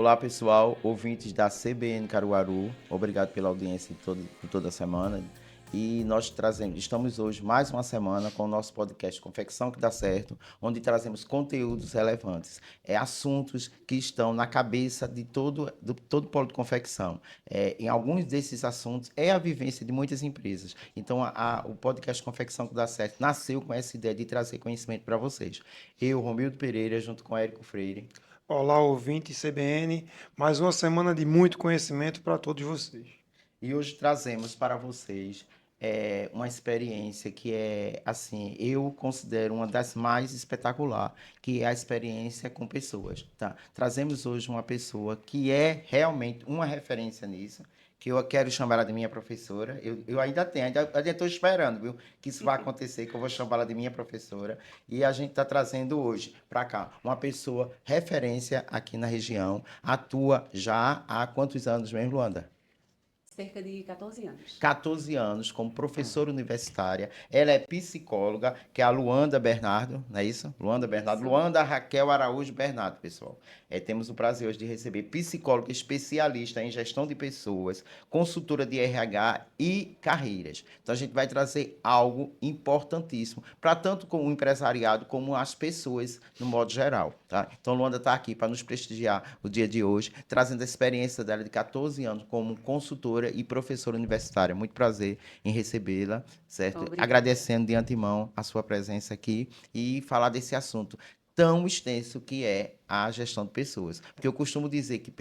Olá, pessoal, ouvintes da CBN Caruaru. Obrigado pela audiência de toda semana. E estamos hoje mais uma semana com o nosso podcast Confecção que Dá Certo, onde trazemos conteúdos relevantes, assuntos que estão na cabeça de todo polo de confecção. Em alguns desses assuntos é a vivência de muitas empresas. Então, o podcast Confecção que Dá Certo nasceu com essa ideia de trazer conhecimento para vocês. Eu, Romildo Pereira, junto com Érico Freire. Olá, ouvinte CBN, mais uma semana de muito conhecimento para todos vocês. E hoje trazemos para vocês uma experiência que assim, eu considero uma das mais espetacular, que é a experiência com pessoas, tá? Trazemos hoje uma pessoa que é realmente uma referência nisso, que eu quero chamar ela de minha professora. Eu ainda estou esperando, viu? Que isso vai acontecer, que eu vou chamar ela de minha professora. E a gente está trazendo hoje para cá uma pessoa referência aqui na região, atua já há quantos anos mesmo, Luanda? Cerca de 14 anos. 14 anos como professora universitária. Ela é psicóloga, que é a Luanda Bernardo, não é isso? Luanda Bernardo. Isso. Luanda Raquel Araújo Bernardo, pessoal. Temos o prazer hoje de receber psicóloga especialista em gestão de pessoas, consultora de RH e carreiras. Então, a gente vai trazer algo importantíssimo para tanto como o empresariado como as pessoas no modo geral, tá? Então, Luanda está aqui para nos prestigiar o dia de hoje, trazendo a experiência dela de 14 anos como consultora e professora universitária. Muito prazer em recebê-la, certo? Obrigada. Agradecendo de antemão a sua presença aqui e falar desse assunto tão extenso que é a gestão de pessoas. Porque eu costumo dizer que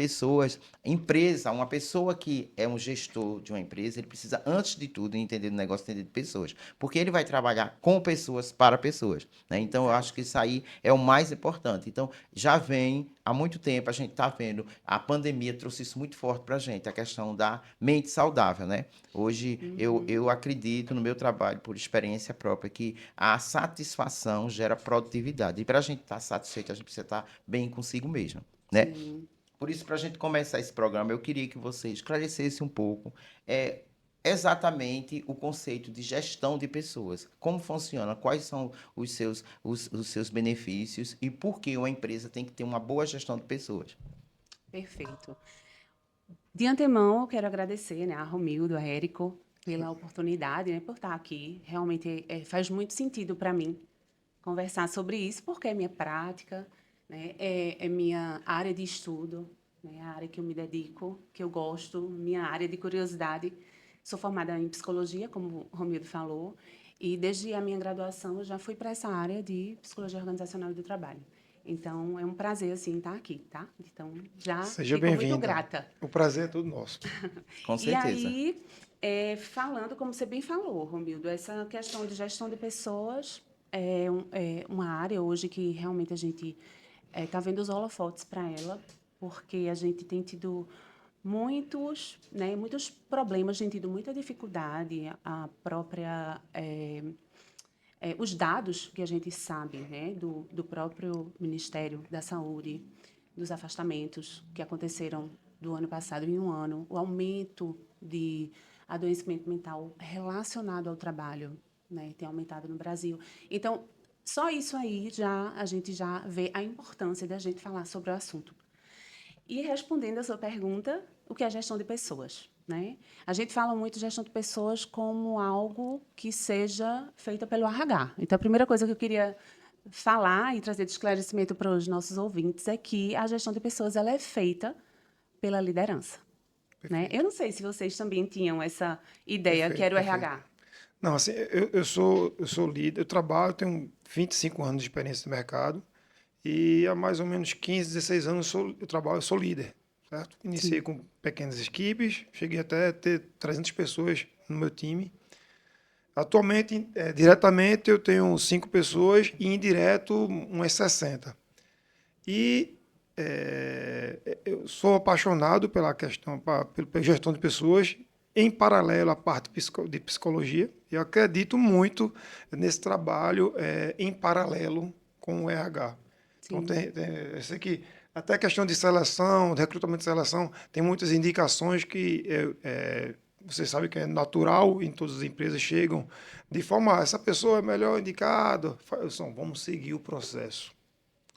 uma pessoa que é um gestor de uma empresa, ele precisa, antes de tudo, entender o negócio, entender de pessoas. Porque ele vai trabalhar com pessoas para pessoas, né? Então, eu acho que isso aí é o mais importante. Então, já vem há muito tempo, a gente está vendo, a pandemia trouxe isso muito forte para a gente, a questão da mente saudável, né? Hoje, eu acredito no meu trabalho, por experiência própria, que a satisfação gera produtividade. E para a gente estar satisfeito, a gente precisa estar bem consigo mesmo, né? Sim. Por isso, para a gente começar esse programa, eu queria que você esclarecesse um pouco exatamente o conceito de gestão de pessoas. Como funciona, quais são os seus benefícios e por que uma empresa tem que ter uma boa gestão de pessoas. Perfeito. De antemão, eu quero agradecer, né, a Romildo, a Érico, pela oportunidade, né, por estar aqui. Realmente faz muito sentido para mim conversar sobre isso, porque é minha prática, né, é minha área de estudo, né, a área que eu me dedico, que eu gosto, minha área de curiosidade. Sou formada em psicologia, como o Romildo falou, e desde a minha graduação eu já fui para essa área de psicologia organizacional e do trabalho. Então, é um prazer, assim, estar aqui, tá? Então, já Seja fico muito bem-vinda. grata. O prazer é todo nosso. Com E certeza. aí, falando, como você bem falou, Romildo, essa questão de gestão de pessoas é uma área hoje que realmente a gente está vendo os holofotes para ela, porque a gente tem tido muitos problemas, tem tido muita dificuldade, a própria... os dados que a gente sabe, né, do próprio Ministério da Saúde, dos afastamentos que aconteceram do ano passado em um ano, o aumento de adoecimento mental relacionado ao trabalho, né, tem aumentado no Brasil. Então, só isso aí a gente já vê a importância da gente falar sobre o assunto. E respondendo a sua pergunta, o que é gestão de pessoas? Né? A gente fala muito de gestão de pessoas como algo que seja feita pelo RH. Então, a primeira coisa que eu queria falar e trazer de esclarecimento para os nossos ouvintes é que a gestão de pessoas ela é feita pela liderança. Né? Eu não sei se vocês também tinham essa ideia que Perfeito, era o perfeito. RH. Não, assim, eu sou líder, eu tenho 25 anos de experiência no mercado e há mais ou menos 15, 16 anos eu sou líder, certo? Iniciei Sim. com pequenas equipes, cheguei até a ter 300 pessoas no meu time. Atualmente, diretamente, eu tenho 5 pessoas e indireto umas 60. E eu sou apaixonado pela questão, pela gestão de pessoas, em paralelo à parte de psicologia. Eu acredito muito nesse trabalho em paralelo com o RH. Então, Sim. eu sei que até a questão de seleção, de recrutamento de seleção, tem muitas indicações que você sabe que é natural, em todas as empresas chegam de forma, essa pessoa é melhor indicada, vamos seguir o processo.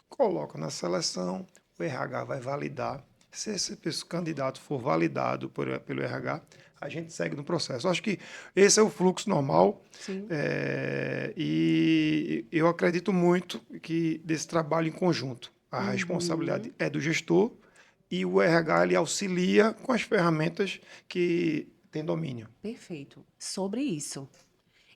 Coloca na seleção, o RH vai validar Se esse candidato for validado pelo RH, a gente segue no processo. Acho que esse é o fluxo normal. Sim. E eu acredito muito que desse trabalho em conjunto. A responsabilidade é do gestor e o RH ele auxilia com as ferramentas que tem domínio. Perfeito. Sobre isso.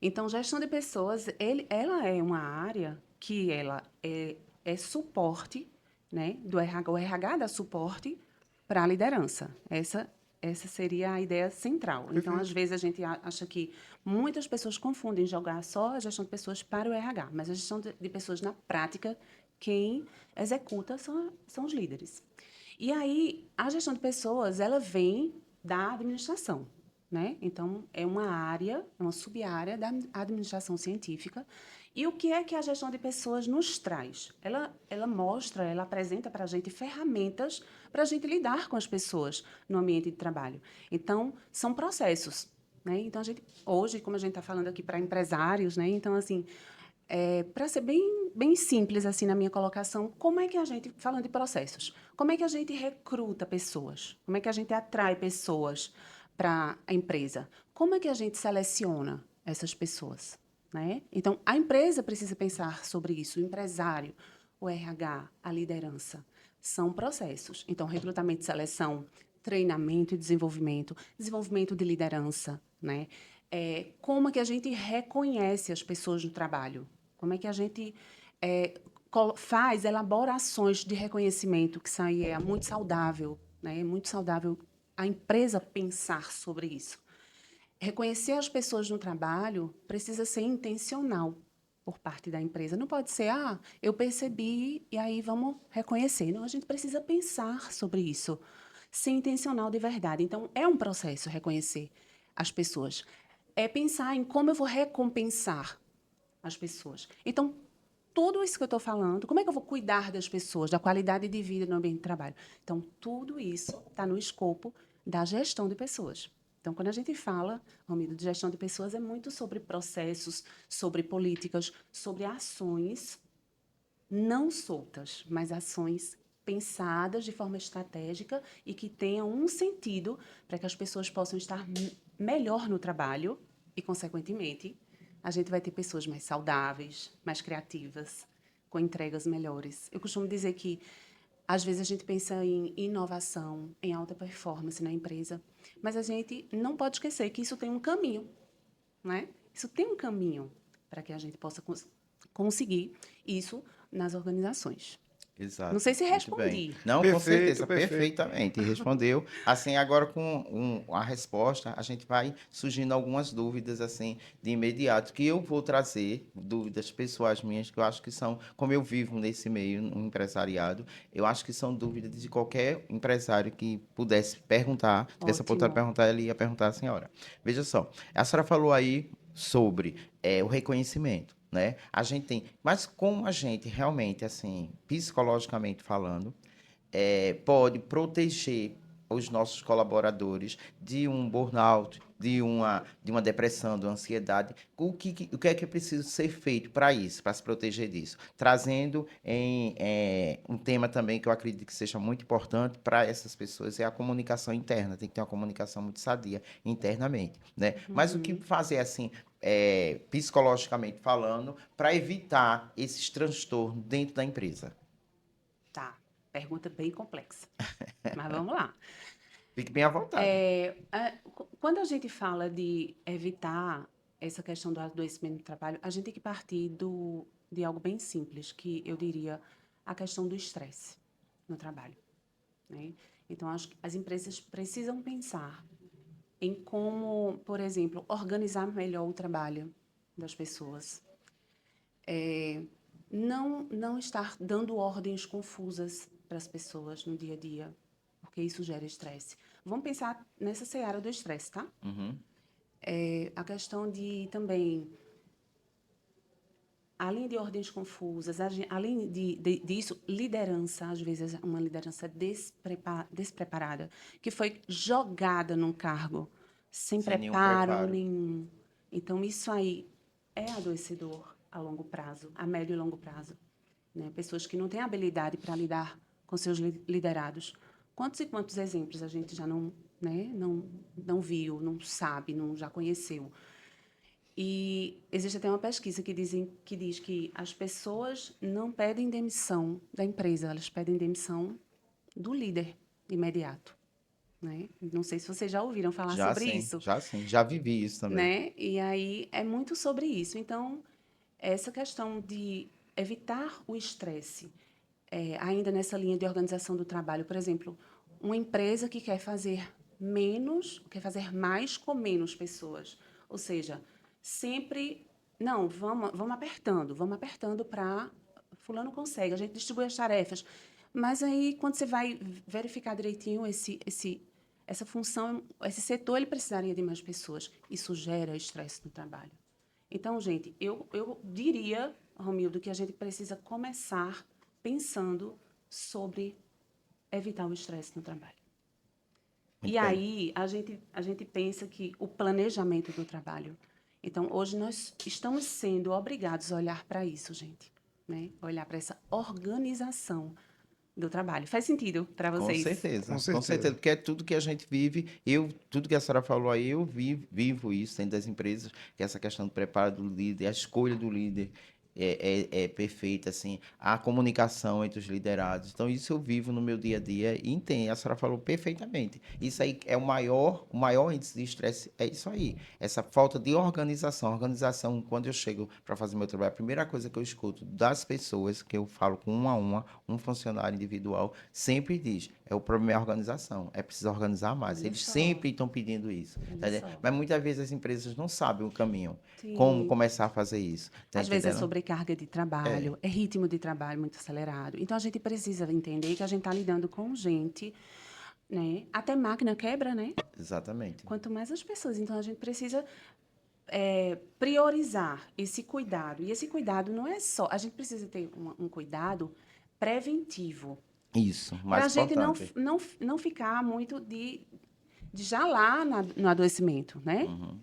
Então, gestão de pessoas, ela é uma área que ela é suporte, né, do RH. O RH dá suporte para a liderança. Essa seria a ideia central. Então, Perfeito. às vezes, a gente acha que muitas pessoas confundem jogar só a gestão de pessoas para o RH, mas a gestão de pessoas na prática, quem executa são os líderes. E aí, a gestão de pessoas, ela vem da administração, né? Então, é uma área, é uma sub-área da administração científica. E o que é que a gestão de pessoas nos traz? Ela mostra, ela apresenta para a gente ferramentas para a gente lidar com as pessoas no ambiente de trabalho. Então, são processos, né? Então, hoje, como a gente está falando aqui para empresários, né? Então, assim, para ser bem simples assim na minha colocação, como é que a gente, falando de processos, como é que a gente recruta pessoas? Como é que a gente atrai pessoas para a empresa? Como é que a gente seleciona essas pessoas? Né? Então, a empresa precisa pensar sobre isso, o empresário, o RH, a liderança. São processos. Então, recrutamento e seleção, treinamento e desenvolvimento de liderança, né? Como é que a gente reconhece as pessoas no trabalho? Como é que a gente faz elaborações de reconhecimento, que isso aí é muito saudável, né? É muito saudável a empresa pensar sobre isso. Reconhecer as pessoas no trabalho precisa ser intencional por parte da empresa. Não pode ser, eu percebi e aí vamos reconhecer. Não, a gente precisa pensar sobre isso, ser intencional de verdade. Então, é um processo reconhecer as pessoas. É pensar em como eu vou recompensar as pessoas. Então, tudo isso que eu estou falando, como é que eu vou cuidar das pessoas, da qualidade de vida no ambiente de trabalho? Então, tudo isso está no escopo da gestão de pessoas. Então, quando a gente fala, Romildo, de gestão de pessoas, é muito sobre processos, sobre políticas, sobre ações não soltas, mas ações pensadas de forma estratégica e que tenham um sentido para que as pessoas possam estar melhor no trabalho e, consequentemente, a gente vai ter pessoas mais saudáveis, mais criativas, com entregas melhores. Eu costumo dizer que, às vezes, a gente pensa em inovação, em alta performance na empresa, mas a gente não pode esquecer que isso tem um caminho, né? Isso tem um caminho para que a gente possa conseguir isso nas organizações. Não sei Exato, se muito bem. respondi. Não, com Perfeito, certeza, perfeito. perfeitamente. Respondeu. Assim, agora com a resposta, a gente vai surgindo algumas dúvidas, assim, de imediato, que eu vou trazer, dúvidas pessoais minhas, que eu acho que são, como eu vivo nesse meio, no empresariado, eu acho que são dúvidas de qualquer empresário que pudesse perguntar, tivesse a oportunidade de Ótimo. perguntar, ele ia perguntar à senhora. Veja só, a senhora falou aí sobre o reconhecimento, né? A gente tem, mas como a gente realmente, assim, psicologicamente falando, pode proteger os nossos colaboradores de um burnout, de uma depressão, de uma ansiedade. O que é que é preciso ser feito para isso, para se proteger disso? Trazendo um tema também que eu acredito que seja muito importante para essas pessoas é a comunicação interna. Tem que ter uma comunicação muito sadia internamente, né? Mas o que Uhum. fazer assim, psicologicamente falando, para evitar esses transtornos dentro da empresa? Tá. Pergunta bem complexa. Mas vamos lá. Fique bem à vontade. Quando a gente fala de evitar essa questão do adoecimento no trabalho, a gente tem que partir de algo bem simples, que eu diria a questão do estresse no trabalho, né? Então, as empresas precisam pensar em como, por exemplo, organizar melhor o trabalho das pessoas. Não estar dando ordens confusas para as pessoas no dia a dia, porque isso gera estresse. Vamos pensar nessa seara do estresse, tá? Uhum. A questão de também, além de ordens confusas, além disso, liderança, às vezes uma liderança despreparada, que foi jogada num cargo sem Sem nenhum preparo preparo. nenhum. Então, isso aí é adoecedor a longo prazo, a médio e longo prazo, né? Pessoas que não têm habilidade para lidar com seus liderados, quantos e quantos exemplos a gente já não, né, não viu, não sabe, não já conheceu. E existe até uma pesquisa que diz que as pessoas não pedem demissão da empresa, elas pedem demissão do líder imediato, né? Não sei se vocês já ouviram falar Já sobre sim, isso, já sim. Já vivi isso também. né? E aí é muito sobre isso. Então, essa questão de evitar o estresse, ainda nessa linha de organização do trabalho, por exemplo, uma empresa que quer fazer menos, quer fazer mais com menos pessoas, ou seja, sempre, não, vamos apertando para fulano consegue, a gente distribui as tarefas, mas aí quando você vai verificar direitinho essa função, esse setor, ele precisaria de mais pessoas. Isso gera estresse no trabalho. Então, gente, eu diria, Romildo, que a gente precisa começar pensando sobre evitar o estresse no trabalho. Muito E bem. aí, a gente pensa que o planejamento do trabalho. Então, hoje nós estamos sendo obrigados a olhar para isso, gente. Né? Olhar para essa organização do trabalho. Faz sentido para Com vocês? certeza, Com com certeza. certeza, porque é tudo que a gente vive, tudo que a senhora falou aí, eu vivo isso dentro das empresas, que é essa questão do preparo do líder, a escolha do líder é perfeita, assim, a comunicação entre os liderados. Então, isso eu vivo no meu dia a dia e entendo, a senhora falou perfeitamente. Isso aí é o maior índice de estresse, é isso aí, essa falta de organização. Organização, quando eu chego para fazer meu trabalho, a primeira coisa que eu escuto das pessoas, que eu falo com uma a uma, um funcionário individual, sempre diz, o problema é a organização, é preciso organizar mais. Olha Eles só, sempre estão pedindo isso, tá olha entendendo? só. Mas muitas vezes as empresas não sabem o caminho, como Sim. começar a fazer isso, tá Às vezes é entendendo? sobrecarga de É, trabalho, é ritmo de trabalho muito acelerado. Então a gente precisa entender que a gente está lidando com gente, né? Até máquina quebra, né? exatamente. Quanto mais as pessoas. Então a gente precisa priorizar esse cuidado. E esse cuidado não é só. A gente precisa ter um cuidado preventivo. Isso, Para mais a gente importante. não ficar muito de já lá no adoecimento, né? Uhum.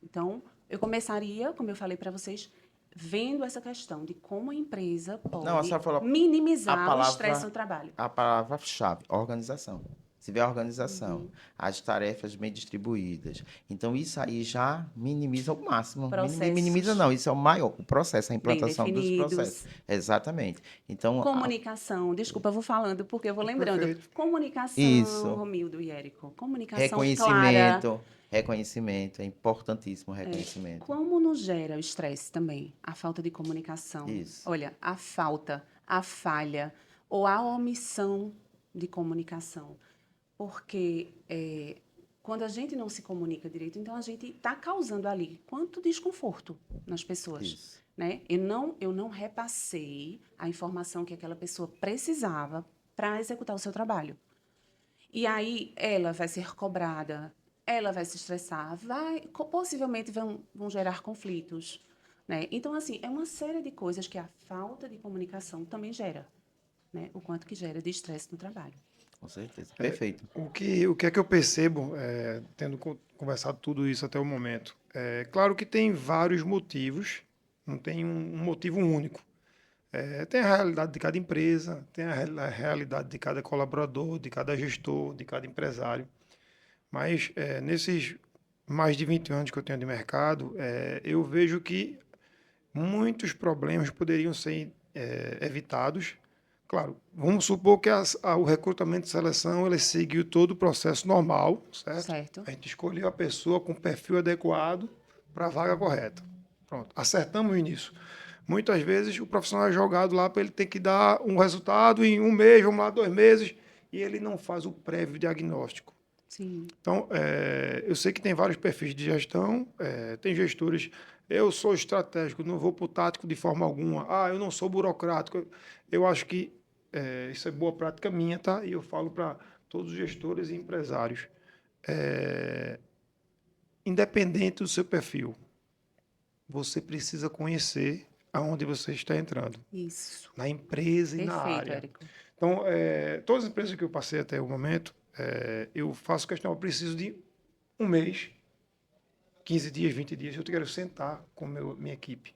Então, eu começaria, como eu falei para vocês, vendo essa questão de como a empresa Não, a pode senhora falou a minimizar o estresse palavra, no trabalho. a palavra-chave, organização. Se tiver organização, as tarefas bem distribuídas. Então, isso aí já minimiza ao máximo. Minimiza Processos não, isso é o maior, o processo, a bem implantação dos processos. definidos. Exatamente. Então, Comunicação, desculpa, eu vou falando porque eu vou lembrando. Perfeito. Comunicação, isso. Romildo e Érico. Comunicação clara. Reconhecimento, é importantíssimo o reconhecimento. Como nos gera o estresse também? A falta de comunicação. Isso. Olha, a falha ou a omissão de comunicação. Porque quando a gente não se comunica direito, então a gente está causando ali quanto desconforto nas pessoas. Isso. Né? Eu não repassei a informação que aquela pessoa precisava para executar o seu trabalho. E aí ela vai ser cobrada, ela vai se estressar, possivelmente vão gerar conflitos. Né? Então, assim, é uma série de coisas que a falta de comunicação também gera. Né? O quanto que gera de estresse no trabalho. Com certeza. Perfeito. O que é que eu percebo, tendo conversado tudo isso até o momento? Claro que tem vários motivos, não tem um motivo único. Tem a realidade de cada empresa, tem a realidade de cada colaborador, de cada gestor, de cada empresário. Mas nesses mais de 20 anos que eu tenho de mercado, eu vejo que muitos problemas poderiam ser evitados. Claro, vamos supor que o recrutamento e seleção ele seguiu todo o processo normal, certo? Certo? A gente escolheu a pessoa com o perfil adequado para a vaga correta. Pronto, acertamos nisso. Muitas vezes o profissional é jogado lá para ele ter que dar um resultado em um mês, vamos lá, 2 meses, e ele não faz o prévio diagnóstico. Sim. Então, eu sei que tem vários perfis de gestão, tem gestores, eu sou estratégico, não vou para o tático de forma alguma, eu não sou burocrático. Eu acho que isso é boa prática minha, tá? E eu falo para todos os gestores e empresários. Independente do seu perfil, você precisa conhecer aonde você está entrando, Isso. na empresa e na Perfeito, área. Érico. Então, todas as empresas que eu passei até o momento, eu faço questão, eu preciso de um mês, 15 dias, 20 dias, eu quero sentar com minha equipe.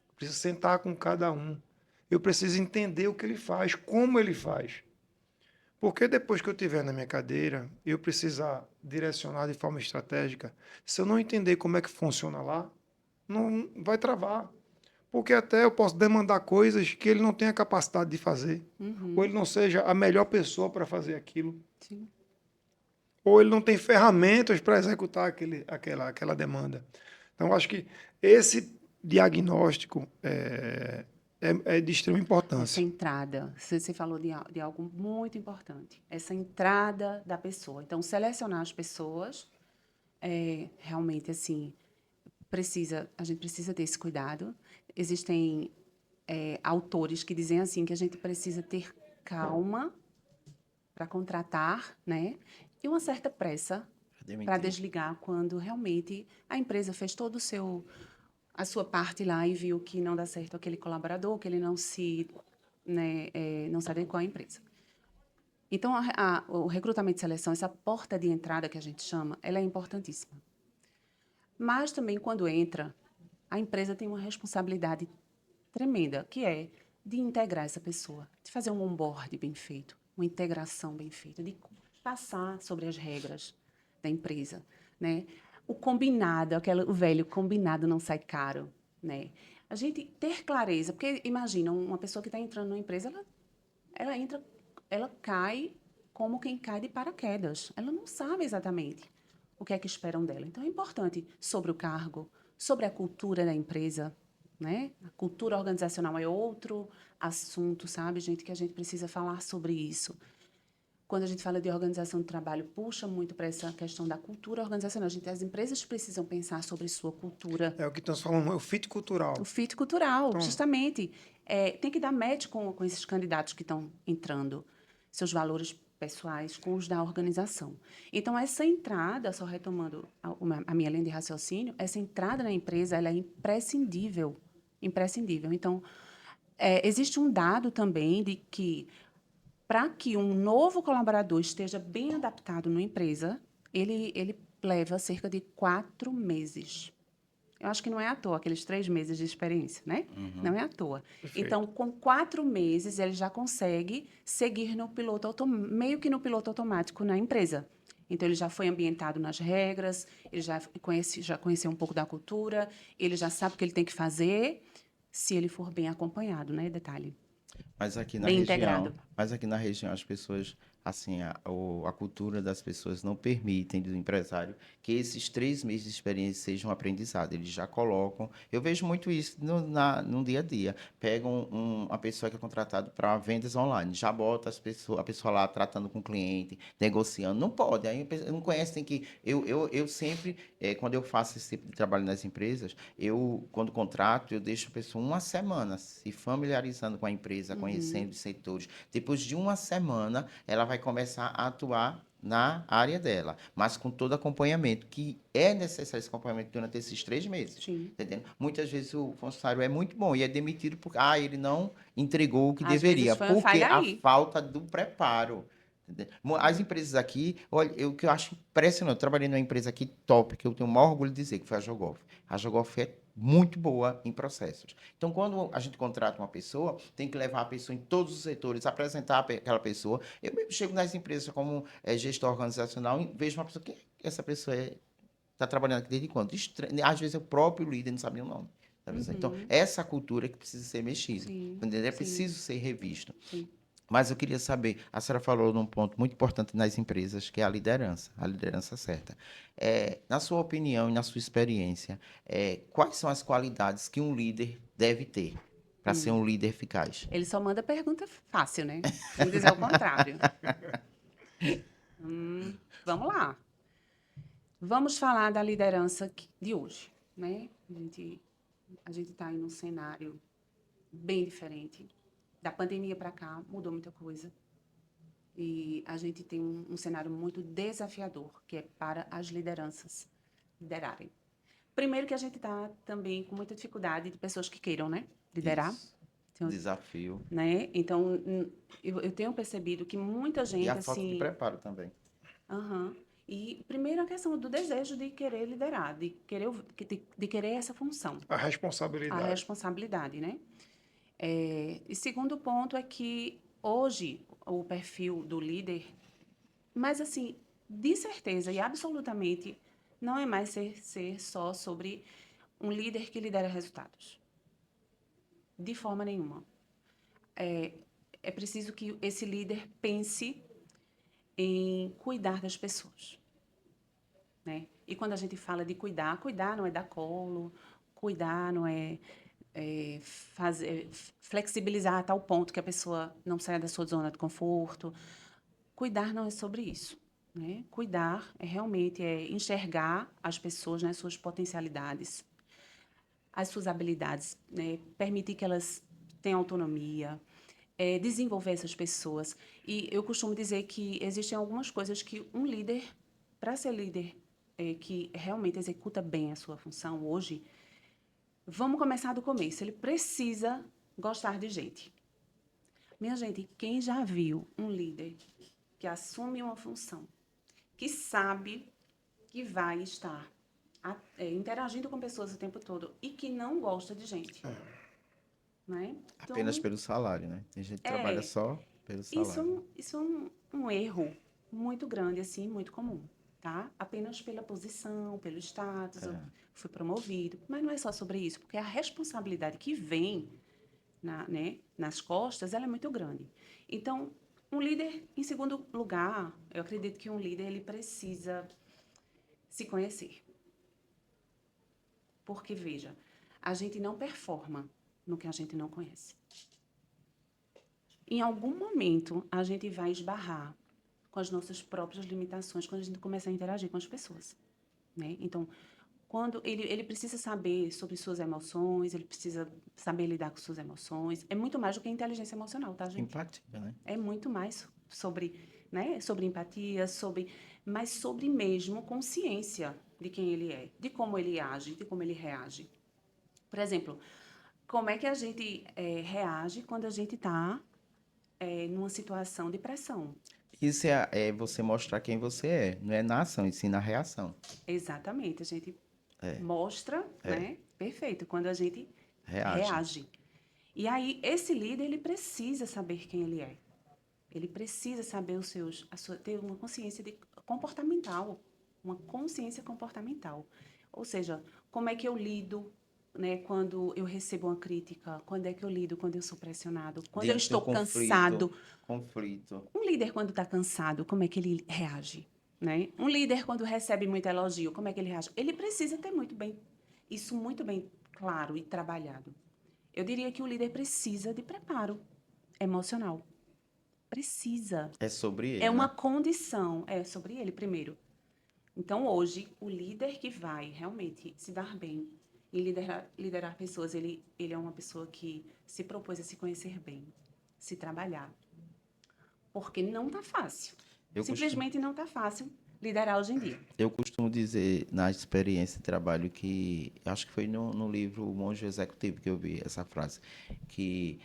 Eu preciso sentar com cada um. Eu preciso entender o que ele faz, como ele faz. Porque depois que eu estiver na minha cadeira, eu precisar direcionar de forma estratégica, se eu não entender como é que funciona lá, não vai travar. Porque até eu posso demandar coisas que ele não tem a capacidade de fazer, ou ele não seja a melhor pessoa para fazer aquilo, Sim. ou ele não tem ferramentas para executar aquela demanda. Então, eu acho que esse diagnóstico é de extrema Essa importância. entrada, você falou de algo muito importante, essa entrada da pessoa. Então, selecionar as pessoas, realmente, assim, a gente precisa ter esse cuidado. Existem autores que dizem assim que a gente precisa ter calma para contratar, né? E uma certa pressa para Demitir. desligar quando realmente a empresa fez todo o seu a sua parte lá e viu que não dá certo aquele colaborador, que ele não se, né, não se adequou à empresa. Então, o recrutamento e seleção, essa porta de entrada que a gente chama, ela é importantíssima. Mas também, quando entra, a empresa tem uma responsabilidade tremenda, que é de integrar essa pessoa, de fazer um onboard bem feito, uma integração bem feita, de passar sobre as regras da empresa, né? O combinado, o velho combinado não sai caro, né? A gente ter clareza, porque imagina uma pessoa que está entrando numa empresa, ela entra, ela cai como quem cai de paraquedas. Ela não sabe exatamente o que é que esperam dela. Então é importante sobre o cargo, sobre a cultura da empresa, né? A cultura organizacional é outro assunto, sabe, gente, que a gente precisa falar sobre isso. Quando a gente fala de organização do trabalho, puxa muito para essa questão da cultura organizacional. As empresas precisam pensar sobre sua cultura. É o que estamos falando, é o fit O cultural. fit cultural, Então, justamente. Tem que dar match com esses candidatos que estão entrando, seus valores pessoais com os da organização. Então, essa entrada, só retomando a minha linha de raciocínio, essa entrada na empresa ela é imprescindível. Imprescindível. Então, existe um dado também de que, para que um novo colaborador esteja bem adaptado numa empresa, ele leva cerca de 4 meses. Eu acho que não é à toa, aqueles 3 meses de experiência, né? Não Uhum. é à toa. perfeito. Então, com 4 meses, ele já consegue seguir no meio que no piloto automático na empresa. Então, ele já foi ambientado nas regras, ele já conheceu um pouco da cultura, ele já sabe o que ele tem que fazer, se ele for bem acompanhado, né? Detalhe. Bem integrado. Mas aqui na região as pessoas, assim, a cultura das pessoas não permitem do empresário que esses 3 meses de experiência sejam um aprendizado. Eles já colocam. Eu vejo muito isso no dia a dia. Pegam uma pessoa que é contratada para vendas online, já bota a pessoa lá tratando com o cliente, negociando. Não pode. Aí a pessoa não conhece, tem que. Eu sempre, quando eu faço esse tipo de trabalho nas empresas, quando contrato, eu deixo a pessoa uma semana se familiarizando com a empresa, conhecendo os setores. Depois de uma semana, ela vai começar a atuar na área dela, mas com todo acompanhamento, que é necessário esse acompanhamento durante esses 3 meses. Sim. Entendendo? Muitas vezes o funcionário é muito bom e é demitido porque ele não entregou o que Às vezes deveria, foi uma porque falha a aí. falta do preparo. Entendeu? As empresas aqui, olha, o que eu acho impressionante, eu trabalhei numa empresa aqui top, que eu tenho o maior orgulho de dizer, que foi a Jogolf. A Jogolf é muito boa em processos. Então, quando a gente contrata uma pessoa, tem que levar a pessoa em todos os setores, apresentar aquela pessoa. Eu mesmo chego nas empresas como gestor organizacional e vejo uma pessoa, quem é que essa pessoa está trabalhando aqui desde quando? Às vezes é o próprio líder não sabe nem o nome. Sabe assim? Então, Uhum. essa cultura que precisa ser mexida. Sim, Entendeu? É sim, preciso ser revisto. sim. Mas eu queria saber, a senhora falou num ponto muito importante nas empresas, que é a liderança certa. Na sua opinião e na sua experiência, quais são as qualidades que um líder deve ter para ser um líder eficaz? Ele só manda pergunta fácil, né? Vamos dizer o contrário. Vamos lá. Vamos falar da liderança de hoje, né? A gente está em um cenário bem diferente. Da pandemia para cá, mudou muita coisa. E a gente tem um cenário muito desafiador, que é para as lideranças liderarem. Primeiro que a gente está também com muita dificuldade de pessoas que queiram, né? Liderar. Isso. Então, Desafio. né? Então, eu tenho percebido que muita E gente, a falta de assim... preparo também. Aham. E, primeiro, a questão do desejo de querer liderar, de querer essa função, A a responsabilidade. responsabilidade, né? E segundo ponto é que, hoje, o perfil do líder, mas, assim, de certeza e absolutamente, não é mais ser só sobre um líder que lidera resultados. De forma nenhuma. É preciso que esse líder pense em cuidar das pessoas, né? E quando a gente fala de cuidar, cuidar não é dar colo, cuidar não flexibilizar a tal ponto que a pessoa não saia da sua zona de conforto. Cuidar não é sobre isso, né? Cuidar realmente enxergar as pessoas nas suas potencialidades, as suas habilidades, né? Permitir que elas tenham autonomia, desenvolver essas pessoas. E eu costumo dizer que existem algumas coisas que um líder, para ser líder que realmente executa bem a sua função hoje, vamos começar do começo. Ele precisa gostar de gente. Minha gente, quem já viu um líder que assume uma função, que sabe que vai estar interagindo com pessoas o tempo todo e que não gosta de gente, né? Apenas Então, pelo salário, né? Tem gente que trabalha é, só pelo isso, salário. isso é um erro muito grande, assim, muito comum, tá? Apenas pela posição, pelo status, eu fui promovido. Mas não é só sobre isso, porque a responsabilidade que vem nas costas, ela é muito grande. Então, um líder, em segundo lugar, eu acredito que um líder, ele precisa se conhecer. Porque, veja, a gente não performa no que a gente não conhece. Em algum momento, a gente vai esbarrar com as nossas próprias limitações quando a gente começa a interagir com as pessoas, né? Então, quando ele precisa saber sobre suas emoções, ele precisa saber lidar com suas emoções. É muito mais do que inteligência emocional, tá, gente? Empatia, né? É muito mais sobre, né, sobre empatia, mas sobre mesmo consciência de quem ele é, de como ele age, de como ele reage. Por exemplo, como é que a gente reage quando a gente está numa situação de pressão? Isso é você mostrar quem você é. Não é na ação, e sim na reação. Exatamente, a gente É, mostra, é. né? Perfeito, quando a gente Reage. reage. E aí, esse líder, ele precisa saber quem ele é. Ele precisa saber ter uma consciência comportamental, uma consciência comportamental. Ou seja, como é que eu lido, né, quando eu recebo uma crítica? Quando é que eu lido quando eu sou pressionado? Quando eu Diante de um estou conflito. cansado? Conflito. Um líder, quando está cansado, como é que ele reage? Né? Um líder, quando recebe muito elogio, como é que ele reage? Ele precisa ter isso muito bem claro e trabalhado. Eu diria que o líder precisa de preparo emocional. Precisa. É sobre É ele, uma né? condição. É sobre ele primeiro. Então, hoje, o líder que vai realmente se dar bem e liderar pessoas, ele é uma pessoa que se propôs a se conhecer bem, se trabalhar. Porque não está fácil. Eu costumo, Simplesmente não está fácil liderar hoje em dia. eu costumo dizer na experiência de trabalho que, acho que foi no livro O Monge Executivo que eu vi essa frase, que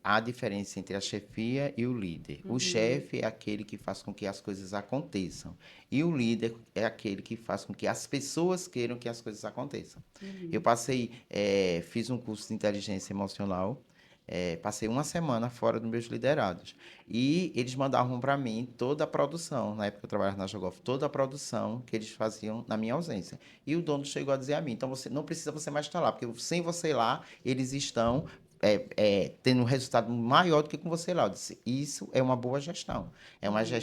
há diferença entre a chefia e o líder. O chefe é aquele que faz com que as coisas aconteçam. E o líder é aquele que faz com que as pessoas queiram que as coisas aconteçam. Eu fiz um curso de inteligência emocional. Passei uma semana fora dos meus liderados. E eles mandavam para mim toda a produção, na época eu trabalhava na Jogoff, toda a produção que eles faziam na minha ausência. E o dono chegou a dizer a mim, então você não precisa você mais estar lá, porque sem você lá, eles estão tendo um resultado maior do que com você lá. Eu disse, isso é uma boa gestão.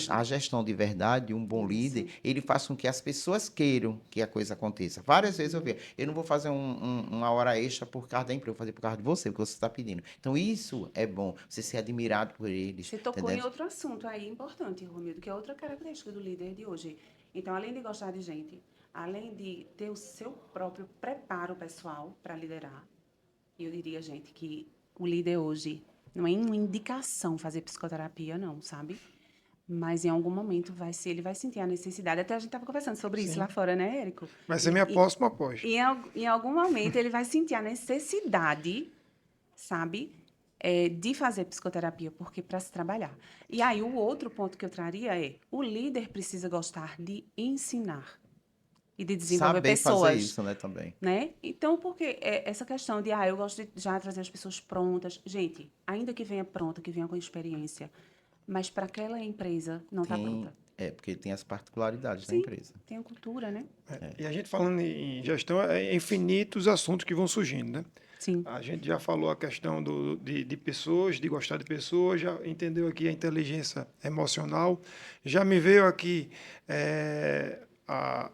A gestão de verdade, um bom líder, Isso. ele faz com que as pessoas queiram que a coisa aconteça. Várias vezes eu vi, eu não vou fazer uma hora extra por causa da empresa, eu vou fazer por causa de você, porque você está pedindo. Então isso é bom, você ser admirado por eles, Você tocou em entendeu? outro assunto aí importante, Romildo, que é outra característica do líder de hoje. Então, além de gostar de gente, além de ter o seu próprio preparo pessoal para liderar, eu diria, gente, que o líder hoje não é uma indicação fazer psicoterapia, não, sabe? Mas em algum momento ele vai sentir a necessidade. Até a gente estava conversando sobre isso lá Sim. fora, né, Érico? Vai ser E, minha e, próxima após. em algum momento ele vai sentir a necessidade, sabe, de fazer psicoterapia, porque para se trabalhar. E aí o outro ponto que eu traria é: o líder precisa gostar de ensinar e de desenvolver Saber fazer pessoas, isso, né, também. né? Então, porque essa questão de, eu gosto de já trazer as pessoas prontas. Gente, ainda que venha pronta, que venha com experiência, mas para aquela empresa não está Tem, pronta. porque tem as particularidades da Sim, empresa. tem a cultura, né? E a gente falando em gestão, é infinitos assuntos que vão surgindo, né? Sim. A gente já falou a questão de pessoas, de gostar de pessoas, já entendeu aqui a inteligência emocional, já me veio aqui a,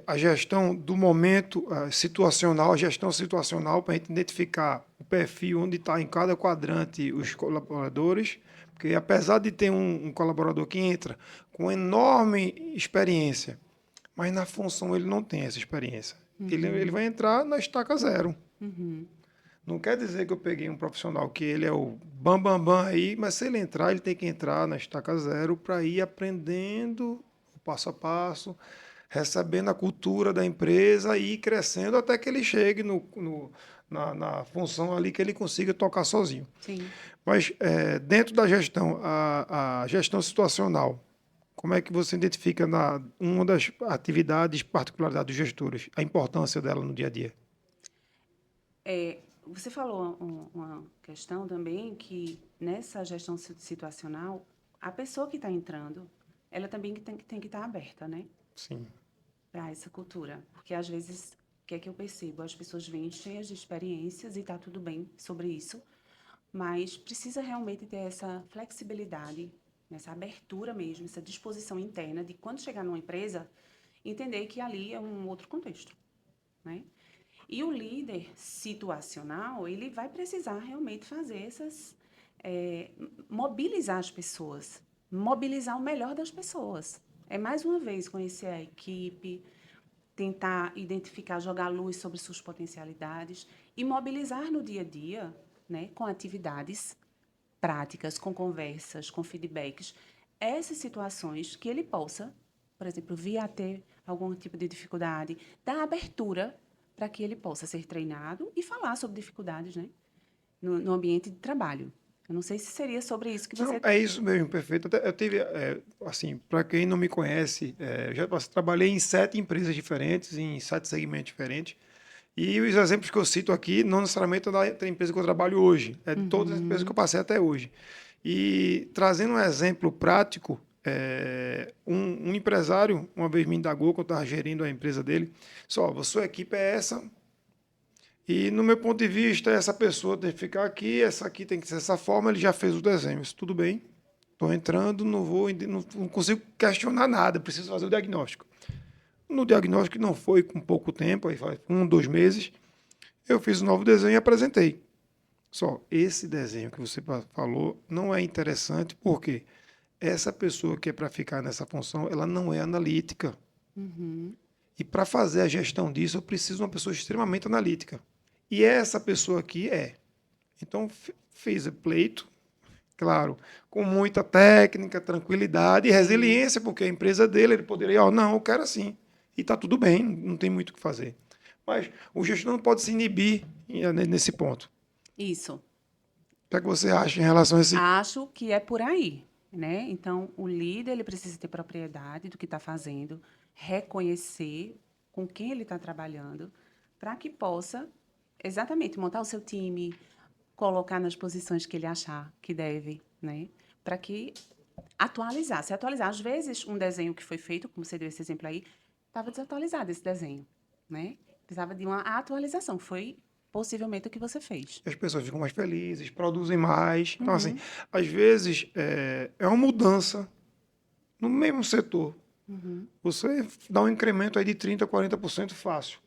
a gestão do momento situacional, a gestão situacional, para a gente identificar o perfil onde está em cada quadrante os colaboradores, porque apesar de ter um colaborador que entra com enorme experiência, mas na função ele não tem essa experiência. Ele vai entrar na estaca zero. Uhum. Não quer dizer que eu peguei um profissional que ele é o bam bam bam aí, mas se ele entrar, ele tem que entrar na estaca zero para ir aprendendo o passo a passo, recebendo a cultura da empresa e ir crescendo até que ele chegue na função ali que ele consiga tocar sozinho. Sim. Mas dentro da gestão, a gestão situacional, como é que você identifica uma das atividades, particularidades dos gestores, a importância dela no dia a dia? Você falou uma questão também que nessa gestão situacional, a pessoa que está entrando, ela também tem que estar aberta, né? Sim. Para essa cultura. Porque às vezes, o que é que eu percebo? As pessoas vêm cheias de experiências e está tudo bem sobre isso, mas precisa realmente ter essa flexibilidade, essa abertura mesmo, essa disposição interna de quando chegar numa empresa, entender que ali é um outro contexto, né? E o líder situacional, ele vai precisar realmente fazer mobilizar as pessoas, mobilizar o melhor das pessoas. É mais uma vez conhecer a equipe, tentar identificar, jogar luz sobre suas potencialidades e mobilizar no dia a dia, né, com atividades práticas, com conversas, com feedbacks, essas situações que ele possa, por exemplo, vir a ter algum tipo de dificuldade, dar abertura para que ele possa ser treinado e falar sobre dificuldades, né, no ambiente de trabalho. Eu não sei se seria sobre isso que Não, você... é isso mesmo, perfeito. Eu tive, assim, para quem não me conhece, eu já trabalhei em 7 empresas diferentes, em 7 segmentos diferentes. E os exemplos que eu cito aqui, não necessariamente é da empresa que eu trabalho hoje, é de todas as empresas que eu passei até hoje. E trazendo um exemplo prático, um empresário uma vez me indagou, que eu estava gerindo a empresa dele, só, a sua equipe é essa, e no meu ponto de vista, essa pessoa tem que ficar aqui, essa aqui tem que ser dessa forma, ele já fez o desenho. Isso tudo bem, estou entrando, não consigo questionar nada, preciso fazer o diagnóstico. No diagnóstico, que não foi com pouco tempo, aí faz 2 meses, eu fiz um novo desenho e apresentei. Só, esse desenho que você falou não é interessante, porque essa pessoa que é para ficar nessa função, ela não é analítica. Uhum. E para fazer a gestão disso, eu preciso de uma pessoa extremamente analítica. E essa pessoa aqui é. Então, fiz o pleito, claro, com muita técnica, tranquilidade e Sim. resiliência, porque a empresa dele, ele poderia, não, eu quero assim. E está tudo bem, não tem muito o que fazer. Mas o gestor não pode se inibir nesse ponto. Isso. O que é que você acha em relação a esse... Acho que é por aí, né? Então, o líder ele precisa ter propriedade do que está fazendo, reconhecer com quem ele está trabalhando, para que possa exatamente montar o seu time, colocar nas posições que ele achar que deve, né? Para que se atualizar. Às vezes, um desenho que foi feito, como você deu esse exemplo aí, estava desatualizado esse desenho, né? Precisava de uma atualização. Foi possivelmente o que você fez. As pessoas ficam mais felizes, produzem mais. Então, assim, Uhum, às vezes é uma mudança no mesmo setor. uhum, Você dá um incremento aí de 30%, 40% fácil.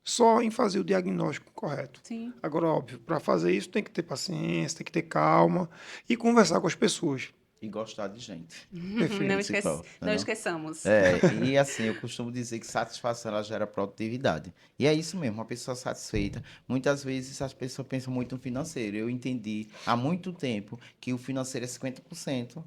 Só em fazer o diagnóstico correto. sim. Agora, óbvio, para fazer isso tem que ter paciência, tem que ter calma e conversar com as pessoas. E gostar de gente. Perfeito. Principal, Não não? esqueçamos. E assim, eu costumo dizer que satisfação ela gera produtividade. E é isso mesmo, uma pessoa satisfeita. Muitas vezes as pessoas pensam muito no financeiro. Eu entendi há muito tempo que o financeiro é 50%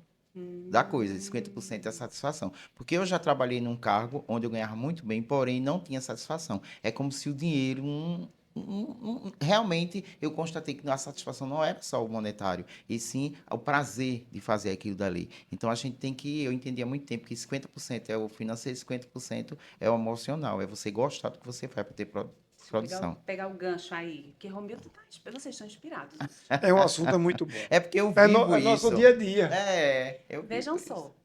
da coisa, 50% é a satisfação. Porque eu já trabalhei num cargo onde eu ganhava muito bem, porém não tinha satisfação. É como se o dinheiro, realmente eu constatei que a satisfação não era só o monetário, e sim o prazer de fazer aquilo dali. Então a gente tem que, eu entendi há muito tempo que 50% é o financeiro, 50% é o emocional, é você gostar do que você faz para ter produção. Pegar o gancho aí, que Romildo, vocês estão inspirados. É um assunto muito bom. É porque eu É, vivo é isso. nosso dia a dia. Eu vivo Vejam isso. só,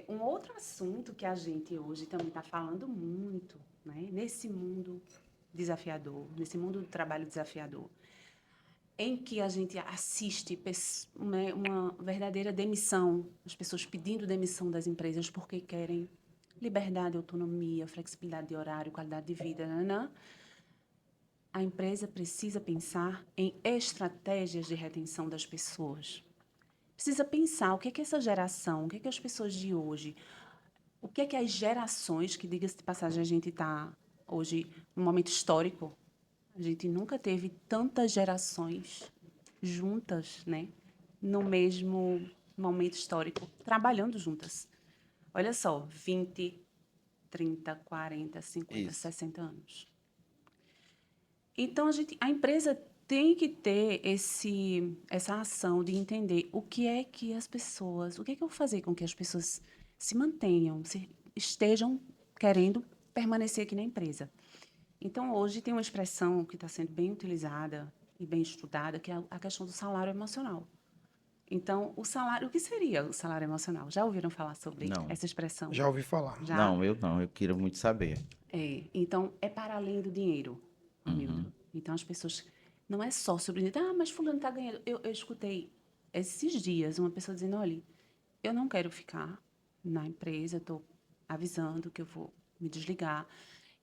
um outro assunto que a gente hoje também está falando muito, né, nesse mundo desafiador, nesse mundo do trabalho desafiador, em que a gente assiste uma verdadeira demissão, as pessoas pedindo demissão das empresas porque querem liberdade, autonomia, flexibilidade de horário, qualidade de vida, nanã. A empresa precisa pensar em estratégias de retenção das pessoas. Precisa pensar o que é que essa geração, o que é que as pessoas de hoje, o que é que as gerações, que diga-se de passagem, a gente está hoje num momento histórico, a gente nunca teve tantas gerações juntas, né, no mesmo momento histórico, trabalhando juntas. Olha só, 20, 30, 40, 50, Isso. 60 anos. Então, a empresa tem que ter essa ação de entender o que é que as pessoas, o que é que eu vou fazer com que as pessoas se mantenham, estejam querendo permanecer aqui na empresa. Então, hoje tem uma expressão que está sendo bem utilizada e bem estudada, que é a questão do salário emocional. Então, o que seria o salário emocional? Já ouviram falar sobre Não. essa expressão? Já ouvi falar. Já? Não, eu queria muito saber. Então, é para além do dinheiro, Romildo. Então, as pessoas... Não é só sobre... mas fulano está ganhando. Eu escutei esses dias uma pessoa dizendo, olha, eu não quero ficar na empresa, estou avisando que eu vou me desligar.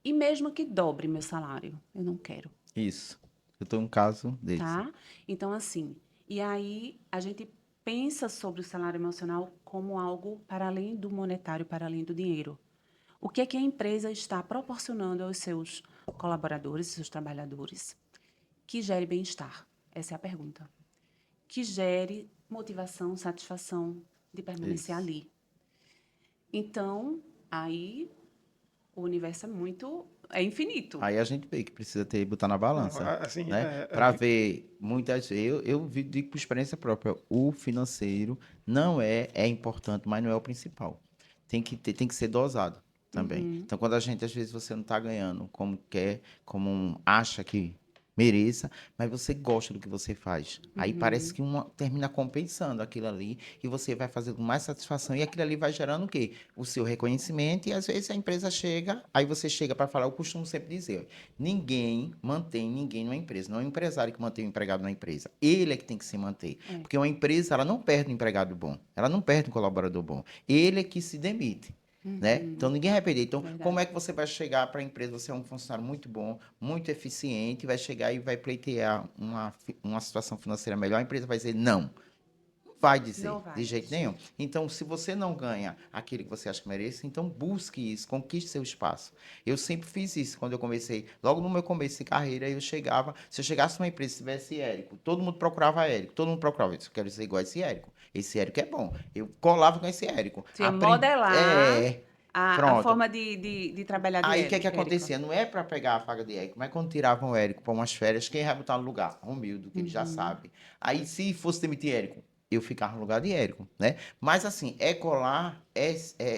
E mesmo que dobre meu salário, eu não quero. Isso. Eu estou em um caso desse. Tá? Então, assim... E aí, a gente pensa sobre o salário emocional como algo para além do monetário, para além do dinheiro. O que é que a empresa está proporcionando aos seus colaboradores, seus trabalhadores, que gere bem-estar? Essa é a pergunta. Que gere motivação, satisfação de permanecer Isso. ali. Então, aí o universo é infinito. Aí a gente vê que precisa botar na balança, Não, assim, né? Para ver muitas vezes, digo por experiência própria, o financeiro não é importante, mas não é o principal. Tem que ser dosado também. Então, quando a gente, às vezes, você não está ganhando como quer, acha que mereça, mas você gosta do que você faz. Aí parece que termina compensando aquilo ali e você vai fazer com mais satisfação e aquilo ali vai gerando o quê? O seu reconhecimento e às vezes a empresa chega, aí você chega para falar, eu costumo sempre dizer, ninguém mantém ninguém numa empresa, não é o empresário que mantém o empregado na empresa, ele é que tem que se manter, porque uma empresa, ela não perde um empregado bom, ela não perde um colaborador bom, ele é que se demite. Né? Então ninguém vai perder. Então, Verdade. como é que você vai chegar para a empresa? Você é um funcionário muito bom, muito eficiente, vai chegar e vai pleitear uma situação financeira melhor, a empresa vai dizer não. Não vai dizer, Não vai, de jeito nenhum. Então, se você não ganha aquilo que você acha que merece, então busque isso, conquiste seu espaço. Eu sempre fiz isso quando eu comecei. Logo no meu começo de carreira, se eu chegasse numa empresa e tivesse Érico, todo mundo procurava Érico, todo mundo procurava. Eu quero ser igual a esse Érico. Esse Érico é bom. Eu colava com esse Érico. Você ia modelar a Pronto. forma de trabalhar de Aí o que é que Érico. acontecia? Não é para pegar a faga de Érico, mas quando tiravam o Érico para umas férias, quem ia botar no lugar? Romildo, que ele já sabe. Aí se fosse demitir Érico, eu ficava no lugar de Érico, né? Mas assim, colar,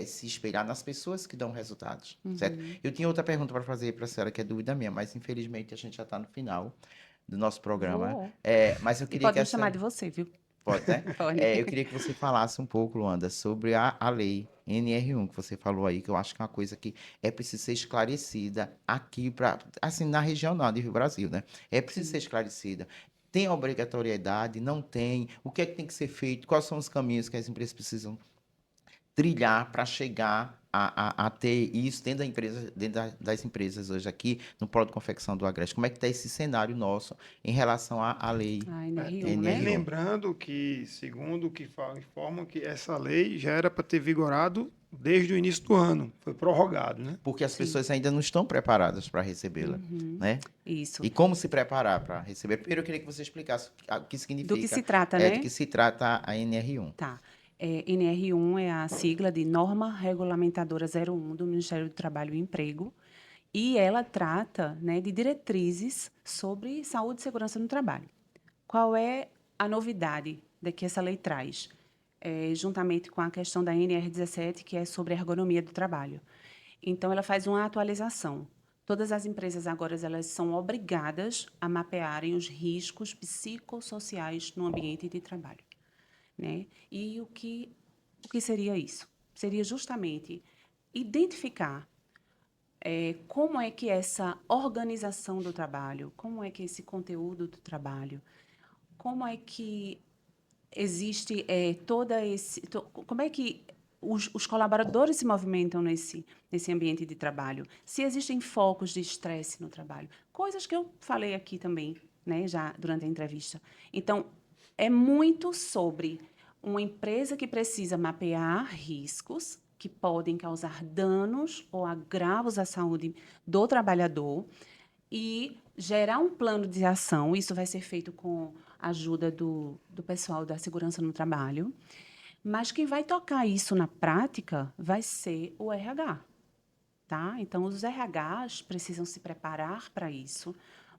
se espelhar nas pessoas que dão resultados, certo? Eu tinha outra pergunta para fazer para a senhora, que é dúvida minha, mas infelizmente a gente já está no final do nosso programa. Vou. Mas eu E queria pode que me a chamar senhora... de você, viu? Pode, né? Pode. Eu queria que você falasse um pouco, Luanda, sobre a lei NR1 que você falou aí, que eu acho que é uma coisa que é preciso ser esclarecida aqui, assim, na região não, do Brasil, né? É preciso ser esclarecida. Tem obrigatoriedade? Não tem? O que é que tem que ser feito? Quais são os caminhos que as empresas precisam trilhar para chegar a ter isso dentro da empresa, das empresas hoje aqui, no polo de confecção do Agreste? Como é que está esse cenário nosso em relação à lei A NR1, NR1? né? Lembrando que, segundo o que informam, que essa lei já era para ter vigorado desde o início do ano. Foi prorrogado, né? Porque as Sim. pessoas ainda não estão preparadas para recebê-la, né? Isso. E como se preparar para receber? Primeiro, eu queria que você explicasse o que significa. Do que se trata, né? Do que se trata a NR1. Tá. NR1 é a sigla de Norma Regulamentadora 01 do Ministério do Trabalho e Emprego, e ela trata, né, de diretrizes sobre saúde e segurança no trabalho. Qual é a novidade que essa lei traz? Juntamente com a questão da NR17, que é sobre a ergonomia do trabalho. Então, ela faz uma atualização. Todas as empresas agora elas são obrigadas a mapearem os riscos psicossociais no ambiente de trabalho, né? E o que seria isso? Seria justamente identificar como é que essa organização do trabalho, como é que esse conteúdo do trabalho, como é que existe como é que os colaboradores se movimentam nesse ambiente de trabalho, se existem focos de estresse no trabalho, coisas que eu falei aqui também, né, já durante a entrevista. Então, é muito sobre uma empresa que precisa mapear riscos que podem causar danos ou agravos à saúde do trabalhador e gerar um plano de ação. Isso vai ser feito com a ajuda do pessoal da segurança no trabalho. Mas quem vai tocar isso na prática vai ser o RH, tá? Então, os RHs precisam se preparar para isso,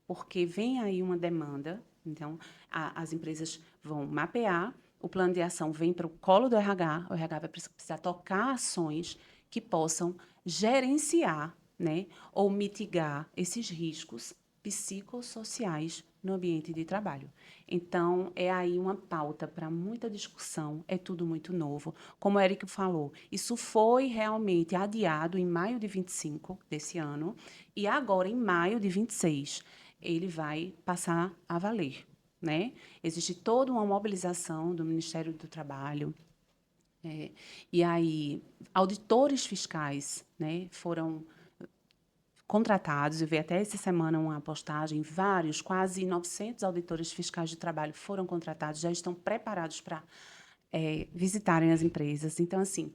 porque vem aí uma demanda. Então, as empresas vão mapear, o plano de ação vem para o colo do RH, o RH vai precisar tocar ações que possam gerenciar, né, ou mitigar esses riscos psicossociais no ambiente de trabalho. Então, é aí uma pauta para muita discussão, é tudo muito novo. Como o Érico falou, isso foi realmente adiado em maio de 25 desse ano, e agora, em maio de 26, ele vai passar a valer, né? Existe toda uma mobilização do Ministério do Trabalho, e aí auditores fiscais, né, foram contratados. Eu vi até essa semana uma postagem, vários, quase 900 auditores fiscais de trabalho foram contratados, já estão preparados para visitarem as empresas. Então, assim,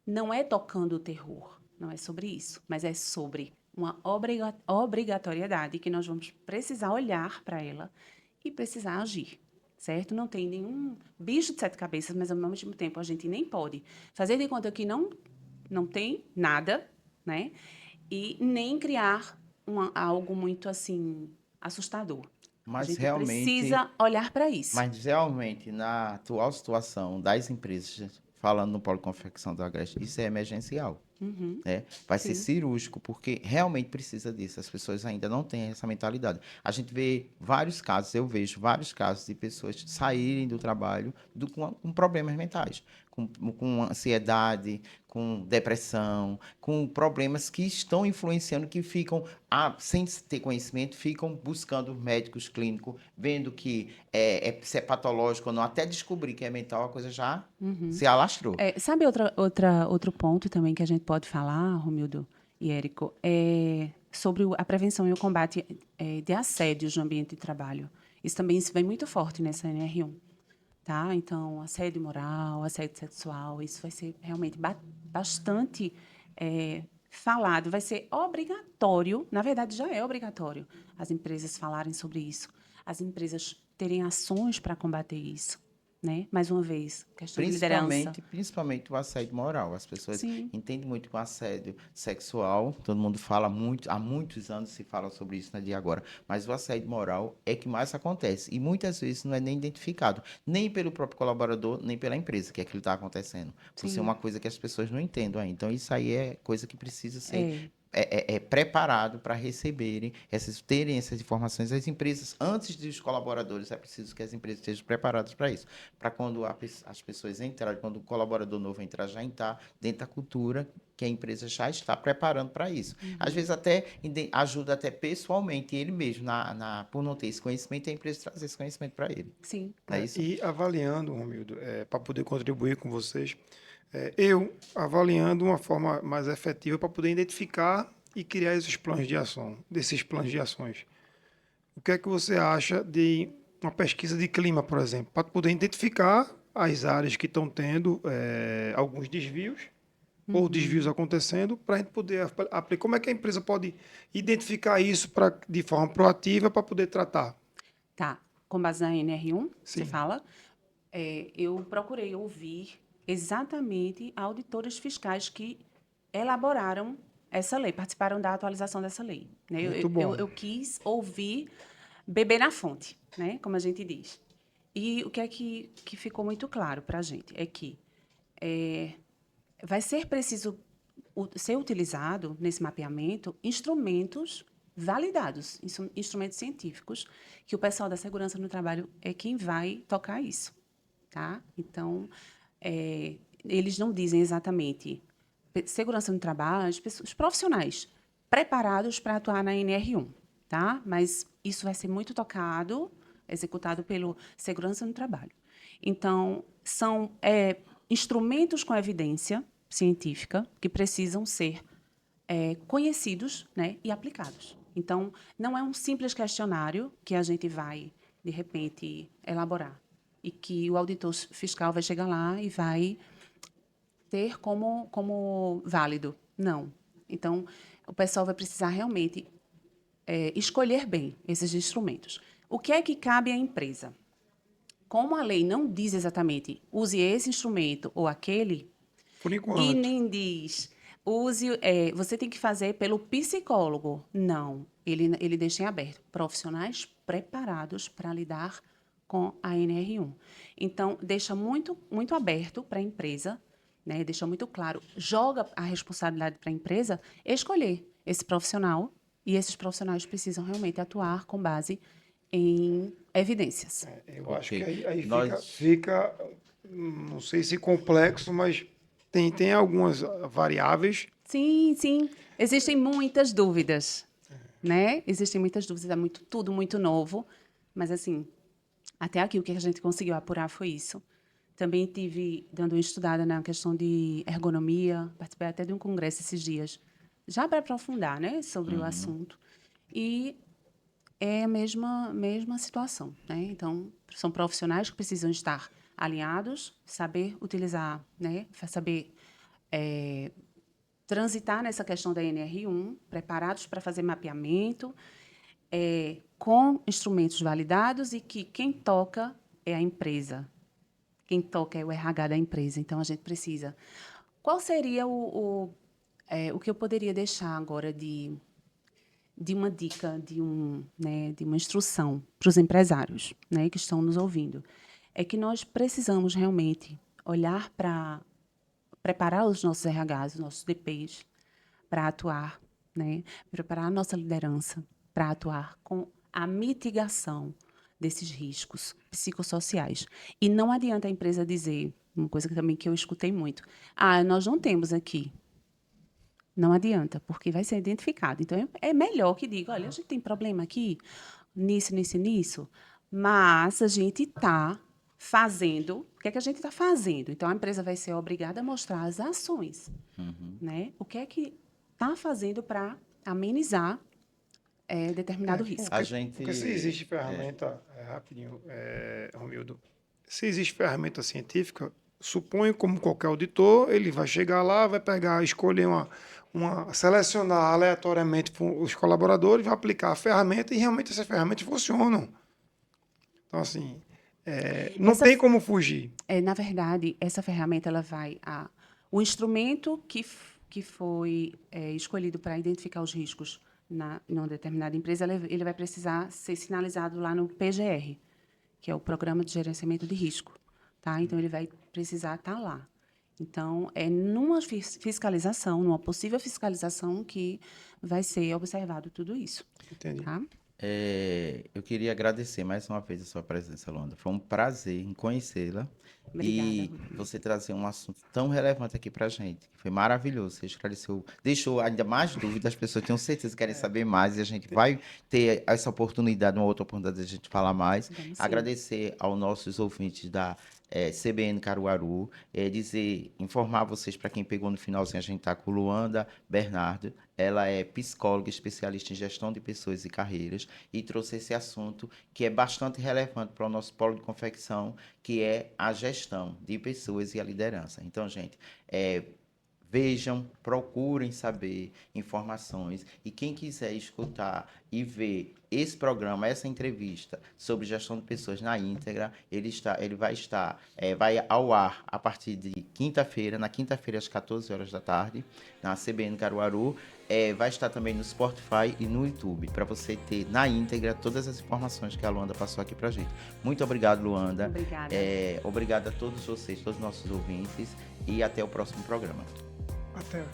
não é tocando o terror, não é sobre isso, mas é sobre uma obrigatoriedade que nós vamos precisar olhar para ela e precisar agir, certo? Não tem nenhum bicho de sete cabeças, mas ao mesmo tempo a gente nem pode fazer de conta que não tem nada, né? E nem criar algo muito assim assustador. A Mas gente realmente, precisa olhar para isso. mas realmente, na atual situação das empresas, falando no polo de confecção do Agreste, isso é emergencial. Uhum, Né? Vai ser sim. cirúrgico, porque realmente precisa disso. As pessoas ainda não têm essa mentalidade. A gente vê vários casos, eu vejo vários casos de pessoas saírem do trabalho com problemas mentais, com ansiedade, com depressão, com problemas que estão influenciando, que ficam, sem ter conhecimento, ficam buscando médicos clínicos, vendo que se é patológico ou não, até descobrir que é mental, a coisa já se alastrou. Sabe outro ponto também que a gente pode falar, Romildo e Érico, é sobre a prevenção e o combate de assédios no ambiente de trabalho. Isso também se vem muito forte nessa NR1, tá? Então, assédio moral, assédio sexual, isso vai ser realmente bastante falado, vai ser obrigatório, na verdade já é obrigatório, as empresas falarem sobre isso, as empresas terem ações para combater isso, né? Mais uma vez, questão de liderança. Principalmente o assédio moral. As pessoas Sim, entendem muito o assédio sexual, todo mundo fala muito, há muitos anos se fala sobre isso, não é de agora, mas o assédio moral é que mais acontece, e muitas vezes não é nem identificado, nem pelo próprio colaborador, nem pela empresa que aquilo está acontecendo, por ser sim. uma coisa que as pessoas não entendem ainda. Então, isso aí é coisa que precisa ser É, preparado para receberem, terem essas informações. As empresas, antes dos colaboradores, é preciso que as empresas estejam preparadas para isso. Para quando as pessoas entrarem, quando o colaborador novo entrar, já entrar dentro da cultura que a empresa já está preparando para isso. Às vezes até ajuda até pessoalmente ele mesmo, por não ter esse conhecimento, a empresa trazer esse conhecimento para ele. sim, Não é isso? E avaliando, Romildo, para poder contribuir com vocês, eu avaliando uma forma mais efetiva para poder identificar e criar esses planos de ação, desses planos de ações. O que é que você acha de uma pesquisa de clima, por exemplo, para poder identificar as áreas que estão tendo alguns desvios ou desvios acontecendo, para a gente poder aplicar? Como é que a empresa pode identificar isso de forma proativa para poder tratar? tá. Com base na NR1, você Sim, fala, eu procurei ouvir exatamente auditores fiscais que elaboraram essa lei, participaram da atualização dessa lei, né? muito bom. Eu quis ouvir, beber na fonte, né? Como a gente diz. E o que é que ficou muito claro para a gente é que vai ser preciso ser utilizado nesse mapeamento instrumentos validados, instrumentos científicos, que o pessoal da segurança no trabalho é quem vai tocar isso, tá? Então, eles não dizem exatamente segurança no trabalho, os profissionais preparados para atuar na NR1, tá? Mas isso vai ser muito tocado, executado pelo segurança no trabalho. Então, são instrumentos com evidência científica que precisam ser conhecidos, né, e aplicados. Então, não é um simples questionário que a gente vai, de repente, elaborar e que o auditor fiscal vai chegar lá e vai ter como válido. Não. Então, o pessoal vai precisar realmente escolher bem esses instrumentos. O que é que cabe à empresa? Como a lei não diz exatamente use esse instrumento ou aquele, Por e enquanto. nem diz você tem que fazer pelo psicólogo. Não, ele deixa em aberto. Profissionais preparados para lidar com a NR1. Então, deixa muito, muito aberto para a empresa, né? Deixa muito claro, joga a responsabilidade para a empresa escolher esse profissional, e esses profissionais precisam realmente atuar com base em evidências. Eu acho que Ok. aí Nós- fica, não sei se complexo, mas tem algumas variáveis. Sim, sim. Existem muitas dúvidas, né? Existem muitas dúvidas, é tudo muito novo, mas assim, até aqui o que a gente conseguiu apurar foi isso. Também tive dando uma estudada na questão de ergonomia, participei até de um congresso esses dias, já para aprofundar, né, sobre o assunto. E é a mesma situação, né? Então, são profissionais que precisam estar alinhados, saber utilizar, né, saber transitar nessa questão da NR1, preparados para fazer mapeamento, com instrumentos validados, e que quem toca é a empresa, quem toca é o RH da empresa. Então, a gente precisa. Qual seria o que eu poderia deixar agora de uma dica, né, de uma instrução para os empresários, né, que estão nos ouvindo? É que nós precisamos realmente olhar para preparar os nossos RHs, os nossos DPs, para atuar, né? Preparar a nossa liderança para atuar com a mitigação desses riscos psicossociais. E não adianta a empresa dizer, uma coisa que eu escutei muito, nós não temos aqui. Não adianta, porque vai ser identificado. Então, é melhor que diga, olha, a gente tem problema aqui, nisso, mas a gente está fazendo, o que é que a gente está fazendo? Então, a empresa vai ser obrigada a mostrar as ações, né? O que é que está fazendo para amenizar determinado risco. A gente. Porque se existe ferramenta, rapidinho, Romildo, se existe ferramenta científica, suponho como qualquer auditor, ele vai chegar lá, vai pegar, escolher selecionar aleatoriamente os colaboradores, vai aplicar a ferramenta e realmente essas ferramentas funcionam. Então, assim, não tem como fugir. Na verdade, essa ferramenta ela o instrumento que foi escolhido para identificar os riscos em uma determinada empresa, ele vai precisar ser sinalizado lá no PGR, que é o Programa de Gerenciamento de Risco, tá? Então, ele vai precisar estar lá. Então, é numa fiscalização, numa possível fiscalização, que vai ser observado tudo isso. Entendi. Tá? Eu queria agradecer mais uma vez a sua presença, Luanda. Foi um prazer em conhecê-la. Obrigada. E você trazer um assunto tão relevante aqui pra gente. Foi maravilhoso. Você esclareceu, deixou ainda mais dúvidas. As pessoas tenho certeza que querem saber mais. E a gente vai ter essa oportunidade, uma outra oportunidade de a gente falar mais. Vamos sim. Agradecer aos nossos ouvintes da CBN Caruaru. Informar vocês, para quem pegou no finalzinho, a gente está com Luanda Bernardo. Ela é psicóloga, especialista em gestão de pessoas e carreiras, e trouxe esse assunto que é bastante relevante para o nosso polo de confecção, que é a gestão de pessoas e a liderança. Então, gente, vejam, procurem saber informações, e quem quiser escutar e ver esse programa, essa entrevista sobre gestão de pessoas na íntegra, ele vai ao ar a partir de quinta-feira, na quinta-feira às 14 horas da tarde, na CBN Caruaru. Vai estar também no Spotify e no YouTube, para você ter na íntegra todas as informações que a Luanda passou aqui para a gente. Muito obrigado, Luanda. Obrigada. Obrigado a todos vocês, todos os nossos ouvintes, e até o próximo programa. Até.